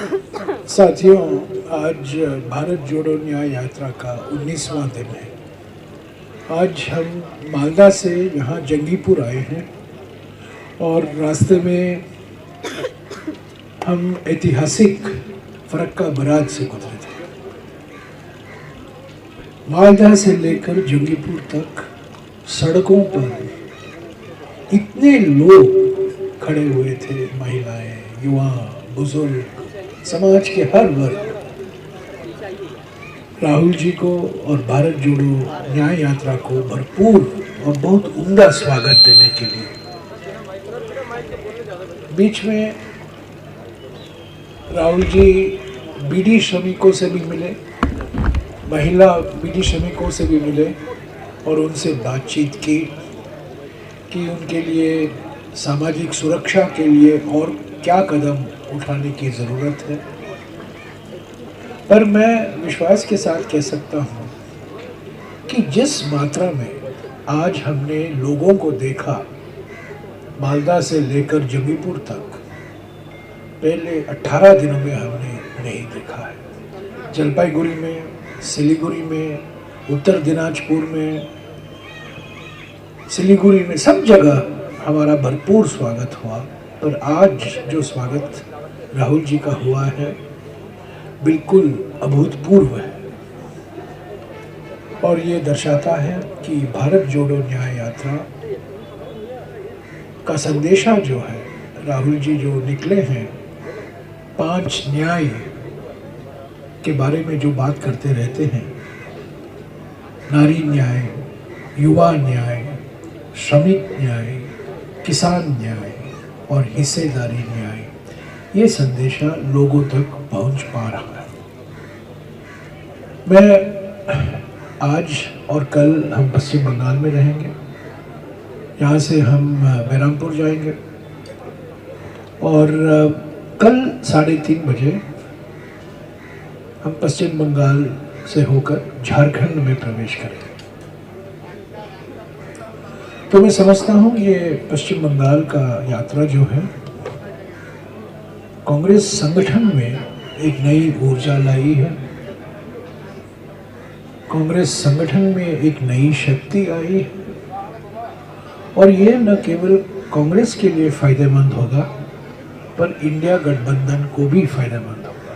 साथियों, आज भारत जोड़ो न्याय यात्रा का 19वां दिन है। आज हम मालदा से यहाँ जंगीपुर आए हैं और रास्ते में हम ऐतिहासिक फरक्का बराज से गुजरे थे। मालदा से लेकर जंगीपुर तक सड़कों पर इतने लोग खड़े हुए थे, महिलाएं, युवा, बुजुर्ग, समाज के हर वर्ग राहुल जी को और भारत जोड़ो न्याय यात्रा को भरपूर और बहुत उम्दा स्वागत देने के लिए। बीच में राहुल जी बीडी श्रमिकों से भी मिले, महिला बीडी श्रमिकों से भी मिले और उनसे बातचीत की कि उनके लिए सामाजिक सुरक्षा के लिए और क्या कदम उठाने की ज़रूरत है। पर मैं विश्वास के साथ कह सकता हूँ कि जिस मात्रा में आज हमने लोगों को देखा मालदा से लेकर जंगीपुर तक, पहले 18 दिनों में हमने नहीं देखा है। जलपाईगुड़ी में, सिलीगुड़ी में, उत्तर दिनाजपुर में, सिलीगुड़ी में, सब जगह हमारा भरपूर स्वागत हुआ। पर आज जो स्वागत राहुल जी का हुआ है बिल्कुल अभूतपूर्व है और ये दर्शाता है कि भारत जोड़ो न्याय यात्रा का संदेशा जो है, राहुल जी जो निकले हैं 5 न्याय के बारे में जो बात करते रहते हैं, नारी न्याय, युवा न्याय, श्रमिक न्याय, किसान न्याय और हिस्सेदारी न्याय, ये संदेशा लोगों तक पहुंच पा रहा है। मैं आज और कल हम पश्चिम बंगाल में रहेंगे, यहाँ से हम बेरामपुर जाएंगे और कल 3:30 बजे हम पश्चिम बंगाल से होकर झारखंड में प्रवेश करेंगे। तो मैं समझता हूँ ये पश्चिम बंगाल का यात्रा जो है कांग्रेस संगठन में एक नई ऊर्जा लाई है, कांग्रेस संगठन में एक नई शक्ति आई है और ये न केवल कांग्रेस के लिए फायदेमंद होगा पर इंडिया गठबंधन को भी फायदेमंद होगा।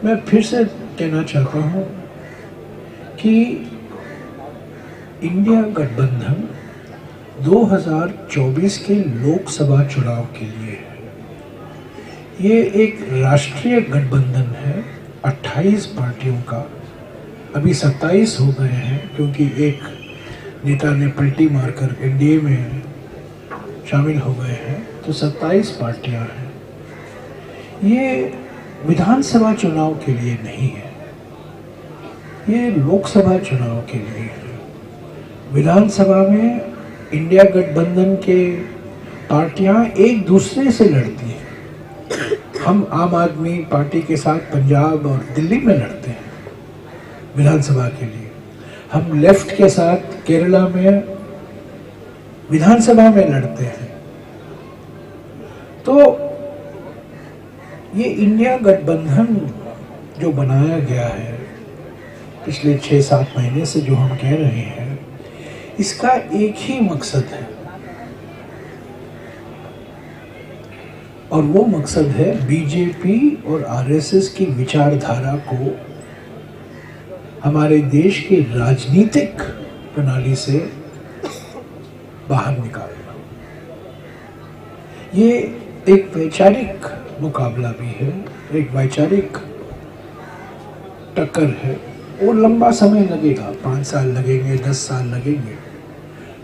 मैं फिर से कहना चाहता हूँ कि इंडिया गठबंधन 2024 के लोकसभा चुनाव के लिए है। ये एक राष्ट्रीय गठबंधन है 28 पार्टियों का। अभी 27 हो गए हैं क्योंकि एक नेता ने पलटी मारकर एनडीए में शामिल हो गए हैं, तो 27 पार्टियां हैं। ये विधानसभा चुनाव के लिए नहीं है, ये लोकसभा चुनाव के लिए है। विधानसभा में इंडिया गठबंधन के पार्टियां एक दूसरे से लड़ती हैं। हम आम आदमी पार्टी के साथ पंजाब और दिल्ली में लड़ते हैं विधानसभा के लिए, हम लेफ्ट के साथ केरला में विधानसभा में लड़ते हैं। तो ये इंडिया गठबंधन जो बनाया गया है पिछले 6-7 महीने से, जो हम कह रहे हैं, इसका एक ही मकसद है और वो मकसद है बीजेपी और आरएसएस की विचारधारा को हमारे देश की राजनीतिक प्रणाली से बाहर निकालना। ये एक वैचारिक मुकाबला भी है, एक वैचारिक टक्कर है। वो लंबा समय लगेगा, 5 साल लगेंगे, 10 साल लगेंगे,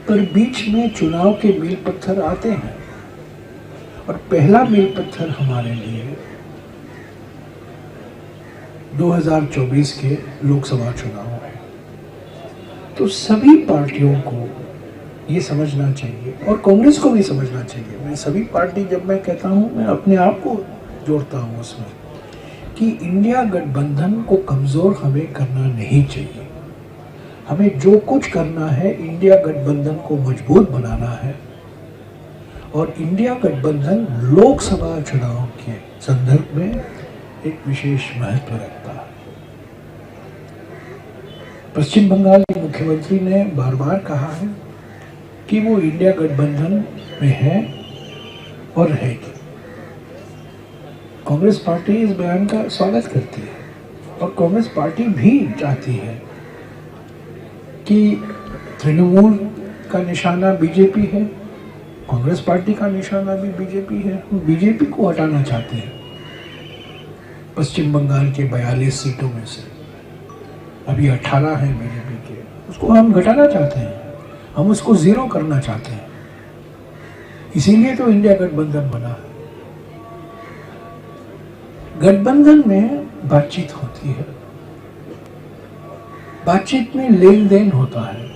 पर बीच में चुनाव के मील पत्थर आते हैं और पहला मील पत्थर हमारे लिए 2024 के लोकसभा चुनाव है। तो सभी पार्टियों को ये समझना चाहिए और कांग्रेस को भी समझना चाहिए। मैं सभी पार्टी, जब मैं कहता हूँ, मैं अपने आप को जोड़ता हूँ उसमें, कि इंडिया गठबंधन को कमज़ोर हमें करना नहीं चाहिए। हमें जो कुछ करना है, इंडिया गठबंधन को मजबूत बनाना है और इंडिया गठबंधन लोकसभा चुनाव के संदर्भ में एक विशेष महत्व रखता है। पश्चिम बंगाल के मुख्यमंत्री ने बार बार कहा है कि वो इंडिया गठबंधन में है और रहेगी। कांग्रेस पार्टी इस बयान का स्वागत करती है और कांग्रेस पार्टी भी चाहती है कि तृणमूल का निशाना बीजेपी है, कांग्रेस पार्टी का निशाना भी बीजेपी है। बीजेपी को हटाना चाहते हैं पश्चिम बंगाल के 42 सीटों में से। अभी 18 है बीजेपी के, उसको हम घटाना चाहते हैं, हम उसको जीरो करना चाहते हैं। इसीलिए तो इंडिया गठबंधन बना है। गठबंधन में बातचीत होती है, बातचीत में लेन देन होता है।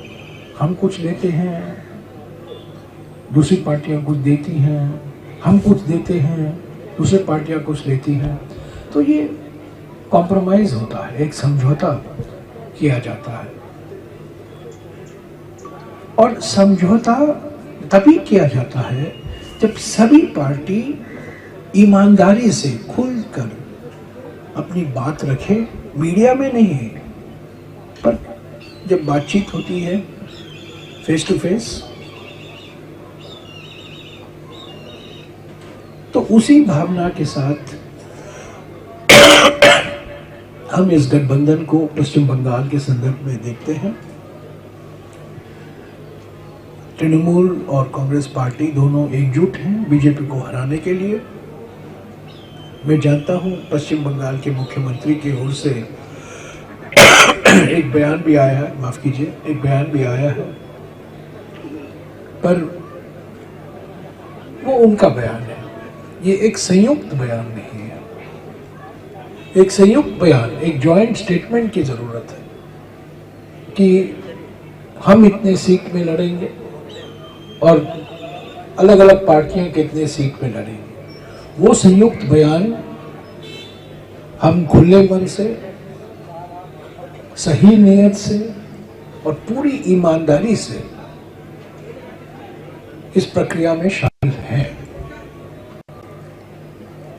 हम कुछ देते हैं, दूसरी पार्टियां कुछ देती हैं, हम कुछ देते हैं, दूसरी पार्टियां कुछ देती हैं। तो ये कॉम्प्रोमाइज होता है, एक समझौता किया जाता है। और समझौता तभी किया जाता है जब सभी पार्टी ईमानदारी से खुलकर अपनी बात रखे, मीडिया में नहीं, पर जब बातचीत होती है फेस टू फेस, तो उसी भावना के साथ हम इस गठबंधन को पश्चिम बंगाल के संदर्भ में देखते हैं। तृणमूल और कांग्रेस पार्टी दोनों एकजुट हैं बीजेपी को हराने के लिए। मैं जानता हूं पश्चिम बंगाल के मुख्यमंत्री की ओर से एक बयान भी आया है, माफ कीजिए, एक बयान भी आया है, पर वो उनका बयान है, ये एक संयुक्त बयान नहीं है। एक संयुक्त बयान, एक जॉइंट स्टेटमेंट की जरूरत है कि हम इतने सीट में लड़ेंगे और अलग अलग पार्टियां कितने सीट में लड़ेंगी। वो संयुक्त बयान हम खुले मन से, सही नियत से और पूरी ईमानदारी से इस प्रक्रिया में शामिल हैं।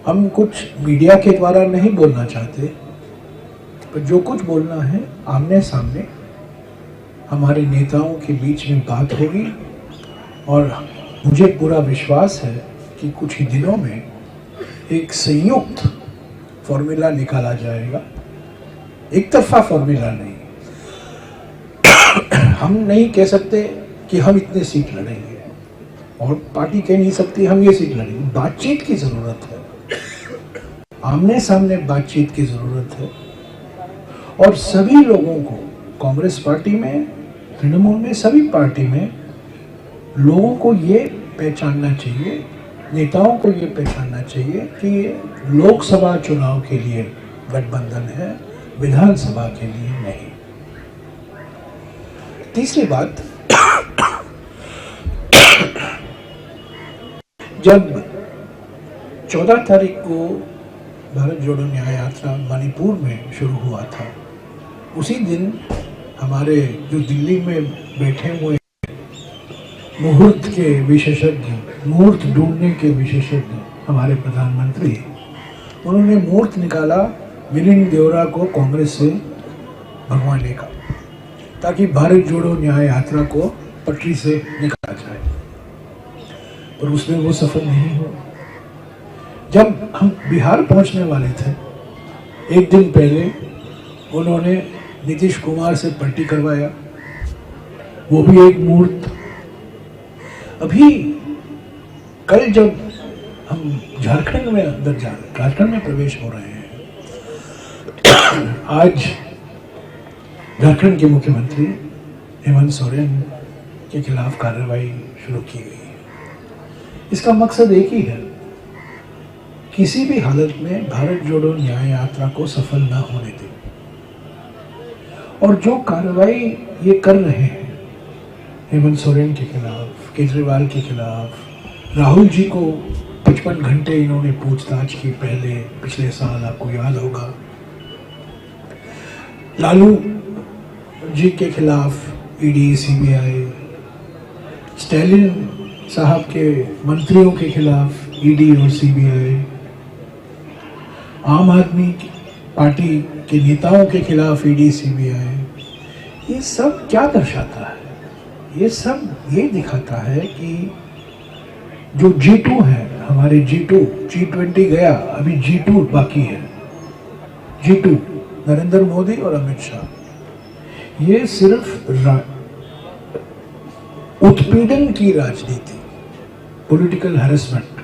हम कुछ मीडिया के द्वारा नहीं बोलना चाहते, पर जो कुछ बोलना है आमने सामने हमारे नेताओं के बीच में बात होगी। और मुझे पूरा विश्वास है कि कुछ ही दिनों में एक संयुक्त फॉर्मूला निकाला जाएगा, एक तरफा फॉर्मूला नहीं। हम नहीं कह सकते कि हम इतने सीट लड़ेंगे और पार्टी कह नहीं सकती हम ये सीट लड़ेंगे। बातचीत की जरूरत है, आमने सामने बातचीत की जरूरत है। और सभी लोगों को, कांग्रेस पार्टी में, तृणमूल में, सभी पार्टी में लोगों को ये पहचानना चाहिए, नेताओं को ये पहचानना चाहिए कि ये लोकसभा चुनाव के लिए गठबंधन है, विधानसभा के लिए नहीं। तीसरी बात, जब 14 तारीख को भारत जोड़ो न्याय यात्रा मणिपुर में शुरू हुआ था, उसी दिन हमारे जो दिल्ली में बैठे हुए मुहूर्त के विशेषज्ञ, मुहूर्त ढूंढने के विशेषज्ञ हमारे प्रधानमंत्री, उन्होंने मुहूर्त निकाला वीरेंद्र देवरा को कांग्रेस से भगवाने का, ताकि भारत जोड़ो न्याय यात्रा को पटरी से निकाला जाए। और उसमें वो सफल नहीं हुआ। जब हम बिहार पहुंचने वाले थे, एक दिन पहले उन्होंने नीतीश कुमार से पलटी करवाया, वो भी एक मुहूर्त। अभी कल जब हम झारखंड में अंदर जा रहे, झारखंड में प्रवेश हो रहे हैं, आज झारखंड के मुख्यमंत्री हेमंत सोरेन के खिलाफ कार्रवाई शुरू की गई है। इसका मकसद एक ही है, किसी भी हालत में भारत जोड़ो न्याय यात्रा को सफल न होने दें। और जो कार्रवाई ये कर रहे हैं हेमंत सोरेन के खिलाफ, केजरीवाल के खिलाफ, राहुल जी को 55 घंटे इन्होंने पूछताछ की पहले, पिछले साल, आपको याद होगा। लालू जी के खिलाफ ईडी, सीबीआई, स्टैलिन साहब के मंत्रियों के खिलाफ ईडी और सीबीआई, आम आदमी पार्टी के नेताओं के खिलाफ ईडी सीबीआई, ये सब क्या दर्शाता है? ये सब ये दिखाता है कि जो G2 है, हमारे G2, G20 गया, अभी G2 बाकी है। G2 नरेंद्र मोदी और अमित शाह, ये सिर्फ उत्पीड़न की राजनीति, पॉलिटिकल हैरेसमेंट,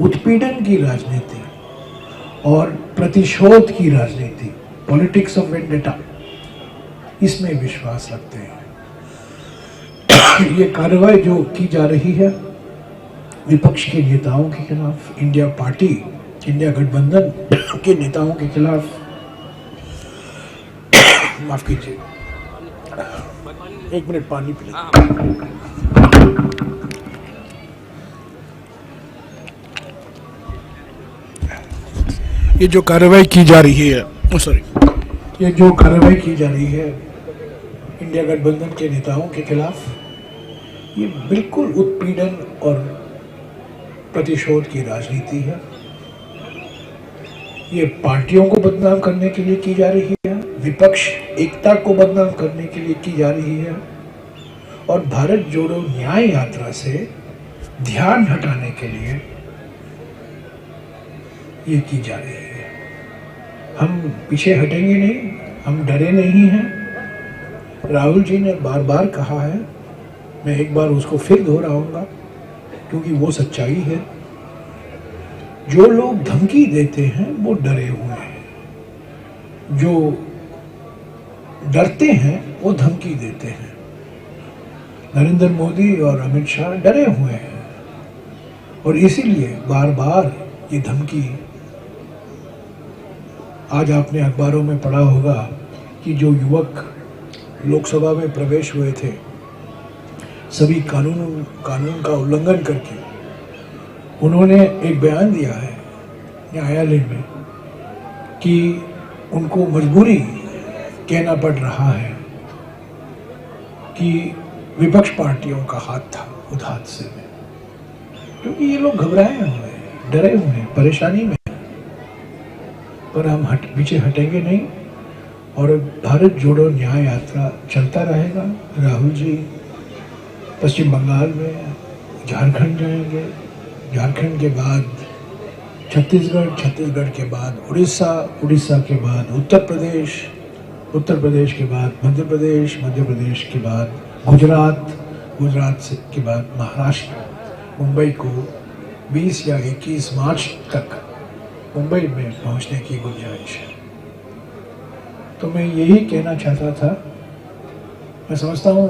उत्पीड़न की राजनीति और प्रतिशोध की राजनीति, पॉलिटिक्स ऑफ वेंडेटा, इसमें विश्वास रखते हैं। ये कार्रवाई जो की जा रही है विपक्ष के नेताओं के खिलाफ, इंडिया पार्टी, इंडिया गठबंधन के नेताओं के खिलाफ, माफ कीजिए, एक मिनट पानी पी लें। ये जो कार्रवाई की जा रही है, ये जो कार्रवाई की जा रही है इंडिया गठबंधन के नेताओं के खिलाफ, ये बिल्कुल उत्पीड़न और प्रतिशोध की राजनीति है। ये पार्टियों को बदनाम करने के लिए की जा रही है, विपक्ष एकता को बदनाम करने के लिए की जा रही है और भारत जोड़ो न्याय यात्रा से ध्यान हटाने के लिए ये की जा रही है। हम पीछे हटेंगे नहीं, हम डरे नहीं हैं। राहुल जी ने बार बार कहा है, मैं एक बार उसको फिर दोहराऊंगा क्योंकि वो सच्चाई है। जो लोग धमकी देते हैं वो डरे हुए हैं, जो डरते हैं वो धमकी देते हैं। नरेंद्र मोदी और अमित शाह डरे हुए हैं और इसीलिए बार बार ये धमकी। आज आपने अखबारों में पढ़ा होगा कि जो युवक लोकसभा में प्रवेश हुए थे, सभी कानून का उल्लंघन करके, उन्होंने एक बयान दिया है न्यायालय में कि उनको मजबूरी कहना पड़ रहा है कि विपक्ष पार्टियों का हाथ था उस हादसे में, क्योंकि ये लोग घबराए हुए हैं, डरे हुए हैं, परेशानी में। पर हम पीछे हटेंगे नहीं और भारत जोड़ो न्याय यात्रा चलता रहेगा। राहुल जी पश्चिम बंगाल में, झारखंड जाएंगे, झारखंड के बाद छत्तीसगढ़, छत्तीसगढ़ के बाद उड़ीसा, उड़ीसा के बाद उत्तर प्रदेश, उत्तर प्रदेश के बाद मध्य प्रदेश, मध्य प्रदेश के बाद गुजरात, गुजरात से के बाद महाराष्ट्र। मुंबई को 20 या 21 मार्च तक मुंबई में पहुंचने की गुंजाइश है। तो मैं यही कहना चाहता था। मैं समझता हूँ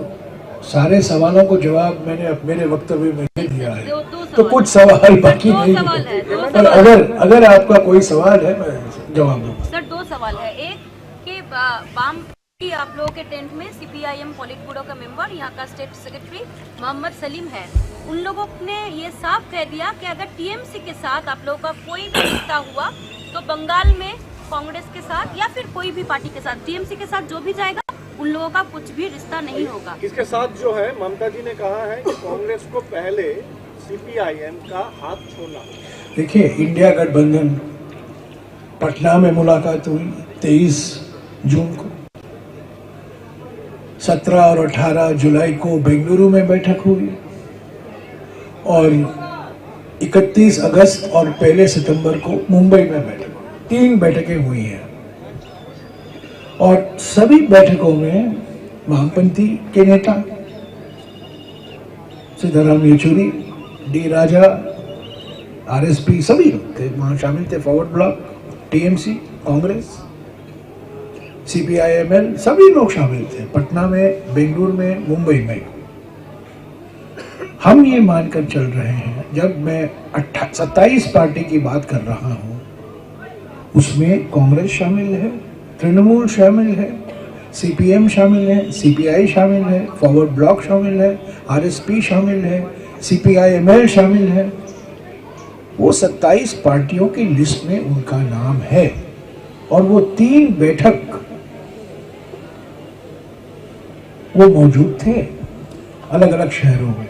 सारे सवालों को जवाब मैंने मेरे वक्तव्य में दे दिया है, तो कुछ सवाल बाकी नहीं है। पर अगर आपका कोई सवाल है मैं जवाब दूंगा। सर, 2 सवाल है। एक कि वाम की आप लोगों के टेंट में CPIM पॉलिट ब्यूरो का मेंबर, यहाँ का स्टेट सेक्रेटरी मोहम्मद सलीम है। उन लोगों ने ये साफ कह दिया कि अगर TMC के साथ आप लोगों का कोई भी रिश्ता हुआ तो बंगाल में कांग्रेस के साथ या फिर कोई भी पार्टी के साथ, TMC के साथ जो भी जाएगा उन लोगों का कुछ भी रिश्ता नहीं होगा। इसके साथ जो है ममता जी ने कहा है कि कांग्रेस को पहले CPIM का हाथ छोड़ना। देखिए, इंडिया गठबंधन पटना में मुलाकात हुई 23 जून को, 17 और 18 जुलाई को बेंगलुरु में बैठक हुई और 31 अगस्त और 1 सितंबर को मुंबई में बैठक हुई। 3 बैठकें हुई हैं और सभी बैठकों में वामपंथी के नेता सीताराम येचुरी, डी राजा, RSP सभी लोग थे, वहां शामिल थे। Forward block, TMC, Congress, CPIML सभी लोग शामिल थे, पटना में, बेंगलुरु में, मुंबई में। हम ये मानकर चल रहे हैं, जब मैं 27 पार्टी की बात कर रहा हूं, उसमें कांग्रेस शामिल है, तृणमूल शामिल है, CPM शामिल है, CPI शामिल है, फॉरवर्ड ब्लॉक शामिल है, RSP शामिल है, CPIML शामिल है। वो 27 पार्टियों की लिस्ट में उनका नाम है और वो 3 बैठक वो मौजूद थे अलग अलग शहरों में।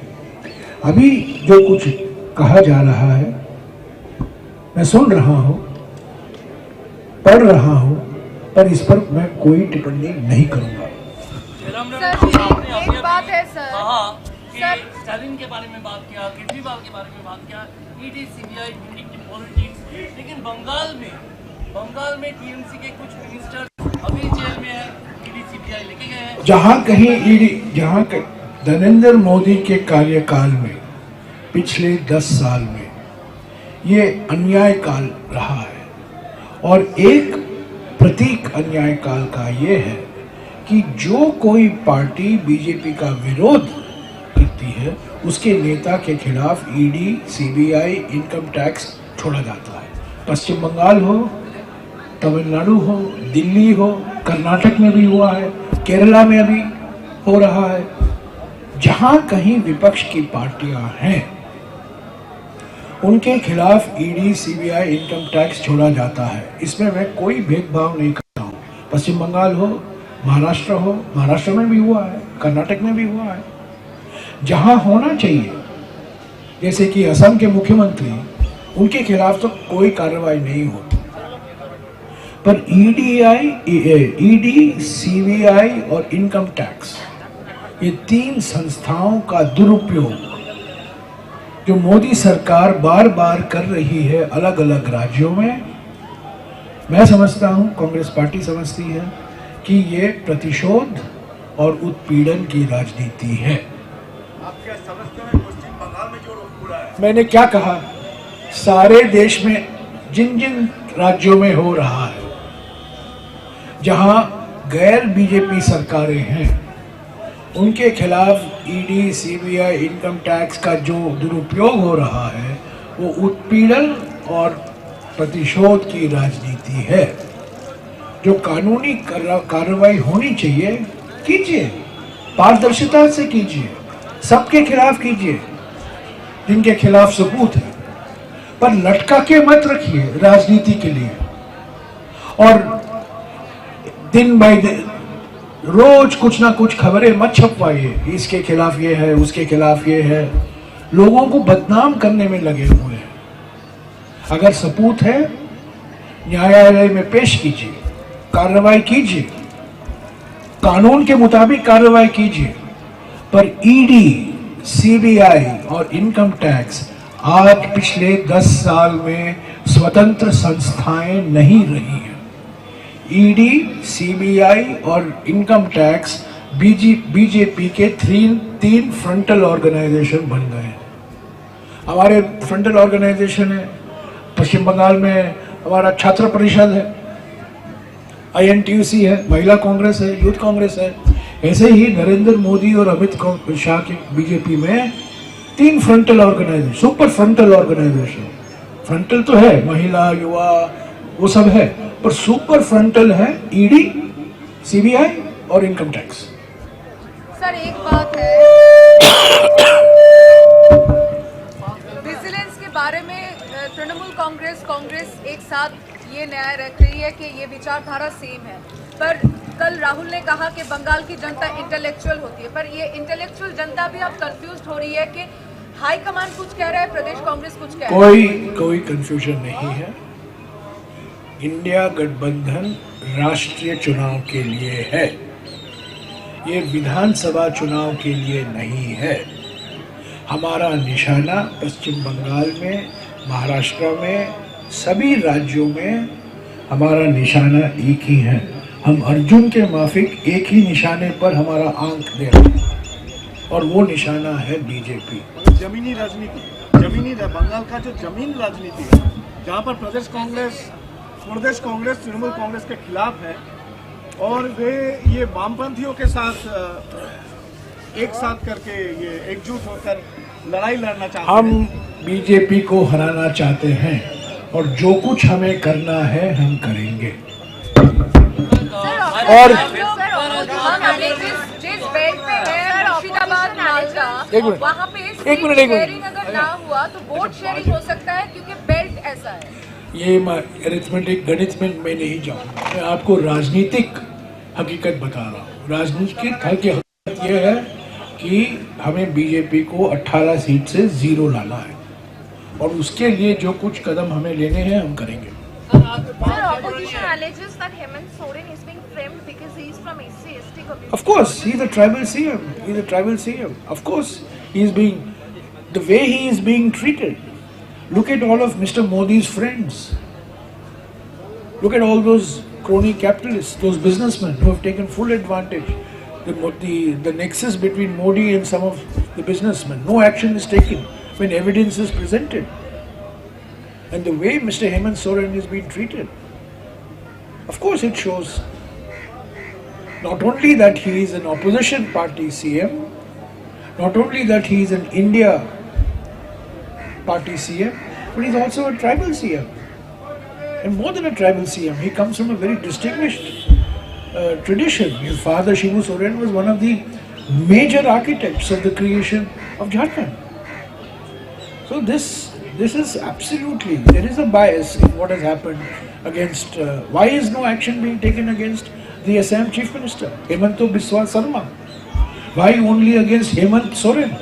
अभी जो कुछ कहा जा रहा है मैं सुन रहा हूं, पढ़ रहा हूं, पर इस पर मैं कोई टिप्पणी नहीं करूंगा। सर एक बात है सर, सर स्टालिन के बारे में बात किया, केजरीवाल के बारे में बात किया, ईडी सीबीआई पॉलिटिक्स, लेकिन बंगाल में टीएमसी के कुछ मिनिस्टर अभी जेल में है, ईडी सीबीआई लेके गए हैं। जहां कहीं ईडी, नरेंद्र मोदी के कार्यकाल में पिछले 10 साल में ये अन्याय काल रहा है, और एक प्रतीक अन्याय काल का ये है कि जो कोई पार्टी बीजेपी का विरोध करती है उसके नेता के खिलाफ ईडी, सीबीआई, इनकम टैक्स छोड़ा जाता है। पश्चिम बंगाल हो, तमिलनाडु हो, दिल्ली हो, कर्नाटक में भी हुआ है, केरला में अभी हो रहा है। जहां कहीं विपक्ष की पार्टियां हैं उनके खिलाफ ईडी, सीबीआई, इनकम टैक्स छोड़ा जाता है। इसमें मैं कोई भेदभाव नहीं करता हूं। पश्चिम बंगाल हो, महाराष्ट्र हो, महाराष्ट्र में भी हुआ है, कर्नाटक में भी हुआ है। जहां होना चाहिए, जैसे कि असम के मुख्यमंत्री, उनके खिलाफ तो कोई कार्रवाई नहीं होती, पर ईडी, सीबीआई और इनकम टैक्स, ये 3 संस्थाओं का दुरुपयोग जो मोदी सरकार बार बार कर रही है अलग अलग राज्यों में, मैं समझता हूं, कांग्रेस पार्टी समझती है कि ये प्रतिशोध और उत्पीड़न की राजनीति है। आप क्या समझते हैं पश्चिम बंगाल में जो हो रहा है? मैंने क्या कहा, सारे देश में जिन जिन राज्यों में हो रहा है, जहां गैर बीजेपी सरकारें हैं, उनके खिलाफ ईडी, सीबीआई, इनकम टैक्स का जो दुरुपयोग हो रहा है वो उत्पीड़न और प्रतिशोध की राजनीति है। जो कानूनी कार्रवाई होनी चाहिए कीजिए, पारदर्शिता से कीजिए, सबके खिलाफ कीजिए जिनके खिलाफ सबूत है, पर लटका के मत रखिए राजनीति के लिए। और दिन बाय दिन रोज कुछ ना कुछ खबरें मत छपवाइए, इसके खिलाफ ये है, उसके खिलाफ ये है, लोगों को बदनाम करने में लगे हुए हैं। अगर सबूत है न्यायालय में पेश कीजिए, कार्रवाई कीजिए, कानून के मुताबिक कार्रवाई कीजिए। पर ईडी, सीबीआई और इनकम टैक्स आज पिछले 10 साल में स्वतंत्र संस्थाएं नहीं रही हैं। ईडी, सीबीआई और इनकम टैक्स बीजेपी के 3 फ्रंटल ऑर्गेनाइजेशन बन गए हैं। हमारे फ्रंटल ऑर्गेनाइजेशन है, पश्चिम बंगाल में हमारा छात्र परिषद है, INTUC है, महिला कांग्रेस है, यूथ कांग्रेस है। ऐसे ही नरेंद्र मोदी और अमित शाह की बीजेपी में 3 frontal organisation, super frontal organisation. Frontal तो है, महिला, युवा, वो सब है, पर सुपर फ्रंटल है ईडी, सीबीआई और इनकम टैक्स। सर एक बात है, विजिलेंस के बारे में तृणमूल कांग्रेस एक साथ ये न्याय रख रही है कि ये विचारधारा सेम है, पर कल राहुल ने कहा कि बंगाल की जनता इंटेलेक्चुअल होती है, पर ये इंटेलेक्चुअल जनता भी अब कंफ्यूज हो रही है कि हाई कमांड कुछ कह रहा है, प्रदेश कांग्रेस कुछ कह रहा है। कोई कंफ्यूजन नहीं है। इंडिया गठबंधन राष्ट्रीय चुनाव के लिए है, ये विधानसभा चुनाव के लिए नहीं है। हमारा निशाना पश्चिम बंगाल में, महाराष्ट्र में, सभी राज्यों में हमारा निशाना एक ही है। हम अर्जुन के माफिक एक ही निशाने पर हमारा आंख दे रहे हैं, और वो निशाना है बीजेपी। जमीनी राजनीति, बंगाल का जो जमीन राजनीति है, जहाँ पर प्रदेश कांग्रेस तृणमूल कांग्रेस के खिलाफ है, और वे ये वामपंथियों के साथ एक साथ करके ये एकजुट होकर लड़ाई लड़ना चाहते हैं। हम बीजेपी को हराना चाहते हैं, और जो कुछ हमें करना है हम करेंगे। और जिस बेल्ट पे है मुर्शिदाबाद मालदा, वहाँ पे एक मिनट शेयरिंग अगर ना हुआ तो वोट शेयरिंग हो सकता है, क्योंकि बेल्ट ऐसा है। ये अरिथमेटिक गणित में मैं नहीं जाऊंगा, मैं आपको राजनीतिक हकीकत बता रहा हूँ। राजनीतिक हकीकत ये है, कि हमें बीजेपी को 18 सीट से 0 लाना है और उसके लिए जो कुछ कदम हमें लेने हैं हम करेंगे। Sir, opposition alleges that Hemant Soren is being framed because he is from SC/ST community. Of course, he's a tribal CM. He's a tribal CM. Of course, he's being, the way he is being treated. Look at all of Mr. Modi's friends. Look at all those crony capitalists, those businessmen who have taken full advantage. The nexus between Modi and some of the businessmen. No action is taken when evidence is presented. And the way Mr. Hemant Soren is being treated. Of course, it shows not only that he is an opposition party CM, not only that he is an India party CM, but he's also a tribal CM. And more than a tribal CM, he comes from a very distinguished tradition. His father Shibu Soren was one of the major architects of the creation of Jharkhand. So this is absolutely, there is a bias in what has happened against, why is no action being taken against the Assam Chief Minister, Hemanta Biswa Sarma? Why only against Hemant Soren?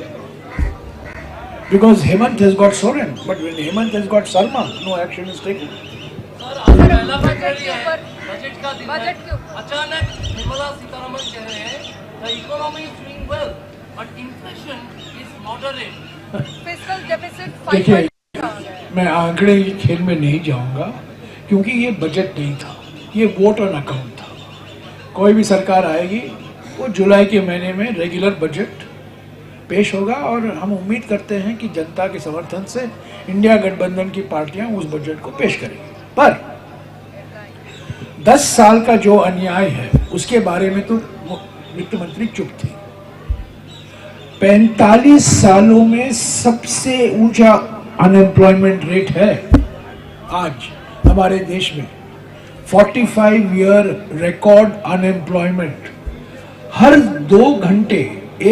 Because Hemant has got Soren, but when Hemant has got Sarma, no action is taken. Sir आज पहला budget के ऊपर budget का दिन budget के है। ऊपर अचानक निर्मला सीतारमण कह रहे हैं the economy is doing well but inflation is moderate. Fiscal deficit देखिए, मैं आंकड़े के खेल में नहीं जाऊंगा क्योंकि ये बजट नहीं था, ये वोट ऑन अकाउंट था। कोई भी सरकार आएगी वो जुलाई के महीने में रेगुलर बजट पेश होगा और हम उम्मीद करते हैं कि जनता के समर्थन से इंडिया गठबंधन की पार्टियां उस बजट को पेश करेंगी। पर 10 साल का जो अन्याय है उसके बारे में तो वित्त मंत्री चुप थी। 45 सालों में सबसे ऊंचा अनएम्प्लॉयमेंट रेट है आज हमारे देश में। 45 ईयर रिकॉर्ड अनएम्प्लॉयमेंट। हर 2 घंटे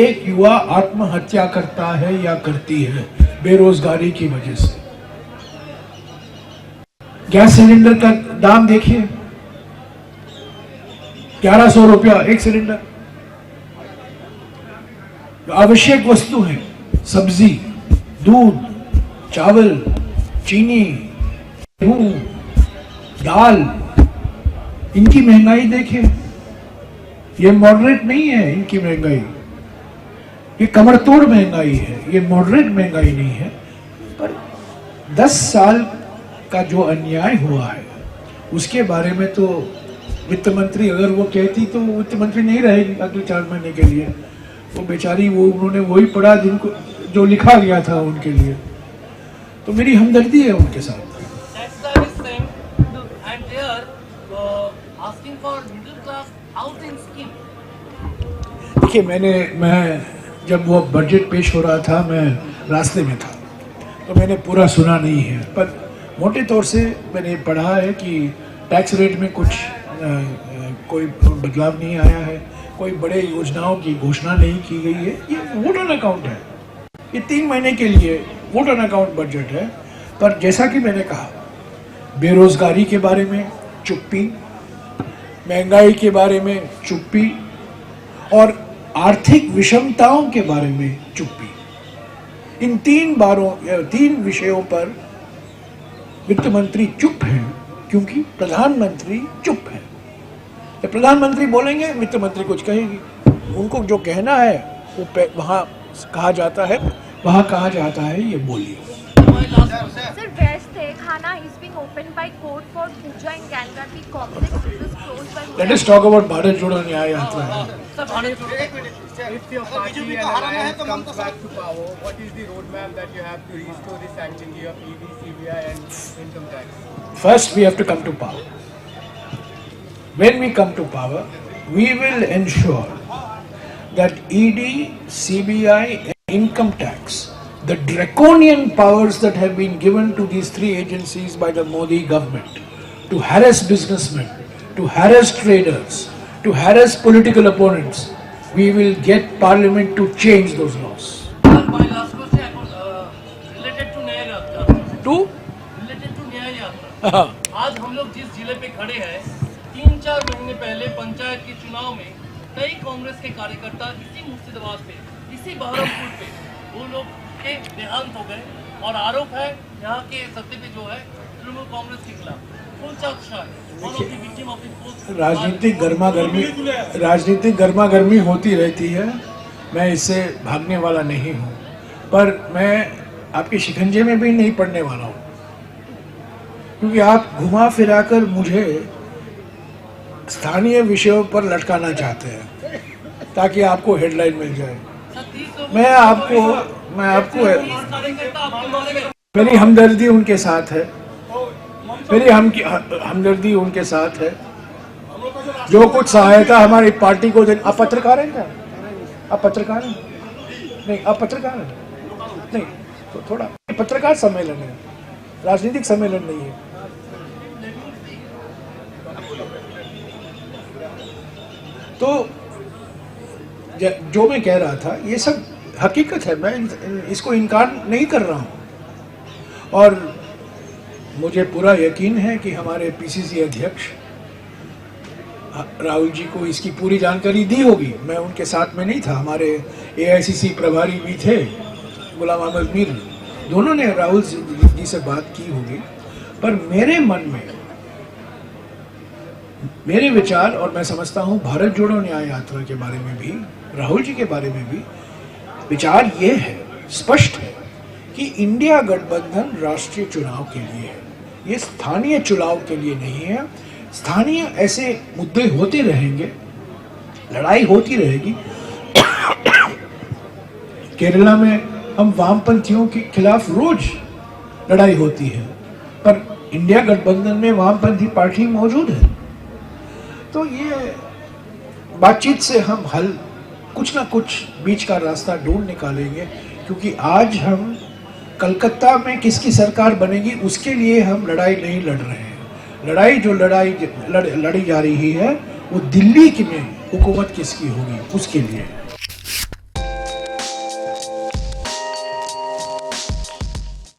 एक युवा आत्महत्या करता है या करती है बेरोजगारी की वजह से। गैस सिलेंडर का दाम देखिए, 1100 रुपया एक सिलेंडर। आवश्यक वस्तु है, सब्जी, दूध, चावल, चीनी, गेहूं, दाल, इनकी महंगाई देखिए। ये मॉडरेट नहीं है इनकी महंगाई, ये कमरतोड़ महंगाई है, ये मॉडरेट महंगाई नहीं है। पर 10 साल का जो अन्याय हुआ है उसके बारे में तो वित्त मंत्री, अगर वो कहती तो वो वित्त मंत्री नहीं रहेगी अगले 4 महीने के लिए। वो बेचारी, वो उन्होंने वही पढ़ा जिनको जो लिखा गया था उनके लिए। तो मेरी हमदर्दी है उनके साथ। देखिए, मैं जब वो बजट पेश हो रहा था मैं रास्ते में था तो मैंने पूरा सुना नहीं है, पर मोटे तौर से मैंने पढ़ा है कि टैक्स रेट में कुछ कोई बदलाव नहीं आया है, कोई बड़े योजनाओं की घोषणा नहीं की गई है। ये वोट ऑन अकाउंट है, ये 3 महीने के लिए वोट ऑन अकाउंट बजट है। पर जैसा कि मैंने कहा, बेरोजगारी के बारे में चुप्पी, महंगाई के बारे में चुप्पी और आर्थिक विषमताओं के बारे में चुप्पी। इन 3 विषयों पर वित्त मंत्री चुप है क्योंकि प्रधानमंत्री चुप है। जब प्रधानमंत्री बोलेंगे वित्त मंत्री कुछ कहेगी। उनको जो कहना है वो वहाँ कहा जाता है, ये बोलिए। Sir, West Khana is being opened by court for puja in Gangati complex, which was closed by. Let us talk about Bharat जोड़ो न्याय यात्रा। If your party and alliance comes back to power, what is the roadmap that you have to restore the sanctity of ED, CBI and income tax? First, we have to come to power. When we come to power, we will ensure that ED, CBI and income tax, the draconian powers that have been given to these 3 agencies by the Modi government to harass businessmen, to harass traders, to harass political opponents, we will get Parliament to change those laws. My last question related to न्याय यात्रा। Related to न्याय यात्रा। आज हम लोग जिस जिले पे खड़े हैं, 3-4 महीने पहले पंचायत के चुनाव में कई कांग्रेस के कार्यकर्ता इसी मुर्शिदाबाद पे, इसी बहरमपुर पे वो लोग के देहांत हो गए और आरोप है यहाँ के सत्ते पे जो है तृणमूल कांग्रेस के खिलाफ। कौन सा उत्साह है? राजनीतिक गर्मा गर्मी होती रहती है, मैं इससे भागने वाला नहीं हूँ, पर मैं आपके शिकंजे में भी नहीं पड़ने वाला हूँ, क्योंकि आप घुमा फिराकर मुझे स्थानीय विषयों पर लटकाना चाहते हैं ताकि आपको हेडलाइन मिल जाए। मैं आपको मेरी हमदर्दी उनके साथ है, मेरी हमदर्दी उनके साथ है। जो कुछ सहायता हमारी पार्टी को दे। आप पत्रकार हैं क्या? आप पत्रकार हैं? नहीं, आप पत्रकार हैं? नहीं, तो थोड़ा पत्रकार सम्मेलन है, राजनीतिक सम्मेलन नहीं है। तो जो मैं कह रहा था ये सब हकीकत है, मैं इसको इनकार नहीं कर रहा हूँ और मुझे पूरा यकीन है कि हमारे पीसीसी अध्यक्ष राहुल जी को इसकी पूरी जानकारी दी होगी। मैं उनके साथ में नहीं था, हमारे एआईसीसी प्रभारी भी थे गुलाम अहमद मीर, दोनों ने राहुल जी से बात की होगी। पर मेरे मन में मेरे विचार, और मैं समझता हूँ भारत जोड़ो न्याय यात्रा के बारे में भी, राहुल जी के बारे में भी विचार ये है, स्पष्ट है कि इंडिया गठबंधन राष्ट्रीय चुनाव के लिए है, ये स्थानीय चुनाव के लिए नहीं है। स्थानीय ऐसे मुद्दे होते रहेंगे, लड़ाई होती रहेगी। केरला में हम वामपंथियों के खिलाफ रोज लड़ाई होती है, पर इंडिया गठबंधन में वामपंथी पार्टी मौजूद है। तो ये बातचीत से हम हल कुछ ना कुछ बीच का रास्ता ढूंढ निकालेंगे, क्योंकि आज हम कलकत्ता में किसकी सरकार बनेगी उसके लिए हम लड़ाई नहीं लड़ रहे हैं। लड़ाई जो लड़ी जा रही है वो दिल्ली की में हुकूमत किसकी होगी उसके लिए।